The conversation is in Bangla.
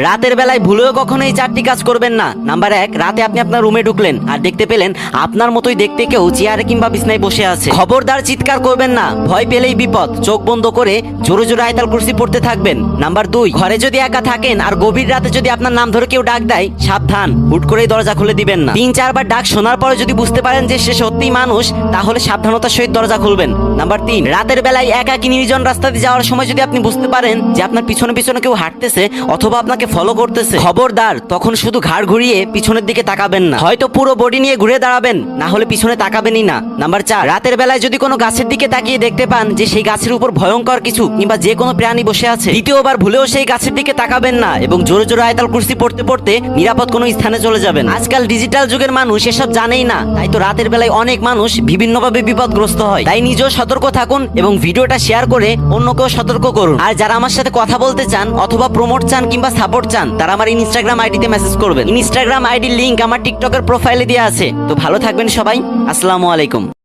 রাতের বেলায় ভুলেও কখনো এই 4টি কাজ করবেন না। নাম্বার 1, রাতে আপনি আপনার রুমে ঢুকলেন আর দেখতে পেলেন আপনার মতোই দেখতে কেউ চেয়ারে কিংবা বিছনায় বসে আছে। খবরদার চিৎকার করবেন না, ভয় পেলেই বিপদ। চোখ বন্ধ করে জোরে জোরে আয়াতুল কুরসি পড়তে থাকবেন। নাম্বার 2, ঘরে যদি একা থাকেন আর গভীর রাতে যদি আপনার নাম ধরে কেউ ডাক দেয়, সাবধান, হুট করেই দরজা খুলে দিবেন না। 3-4 বার ডাক শোনার পরে যদি বুঝতে পারেন যে সে সত্যিই মানুষ, তাহলে সাবধানতার সহিত দরজা খুলবেন। নাম্বার 3, রাতের বেলায় একাকী নির্জন রাস্তা দিয়ে যাওয়ার সময় যদি আপনি বুঝতে পারেন যে আপনার পিছনে পিছনে কেউ হাঁটতেছে অথবা আপনাকে ফলো করতেছে, খবরদার, তখন শুধু ঘাড় ঘুরিয়ে পিছনের দিকে তাকাবেন না, হয়তো পুরো বডি নিয়ে ঘুরে দাঁড়াবেন, না হলে পিছনে তাকাবেনই না। নাম্বার 4, রাতের বেলায় যদি কোনো গাছের দিকে তাকিয়ে দেখতে পান যে সেই গাছের উপর ভয়ঙ্কর কিছু কিংবা যে কোনো প্রাণী বসে আছে, দ্বিতীয়বার ভুলেও সেই গাছের দিকে তাকাবেন না এবং জোরে জোরে আয়াতুল কুরসি পড়তে পড়তে নিরাপদ কোনো স্থানে চলে যাবেন। আজকাল ডিজিটাল যুগের মানুষ এসব জানেই না, তাই তো রাতের বেলায় অনেক মানুষ বিভিন্নভাবে বিপদগ্রস্ত হয়। তাই নিজেও সতর্ক থাকুন এবং ভিডিওটা শেয়ার করে অন্যকেও সতর্ক করুন। আর যারা আমার সাথে কথা বলতে চান অথবা প্রমোট চান কিংবা সাপোর্ট চান, তারা আমার ইনস্টাগ্রাম আইডিতে মেসেজ করবেন। ইনস্টাগ্রাম আইডির লিংক আমার টিকটকের প্রোফাইলে দেওয়া আছে। তো ভালো থাকবেন সবাই, আসসালামু আলাইকুম।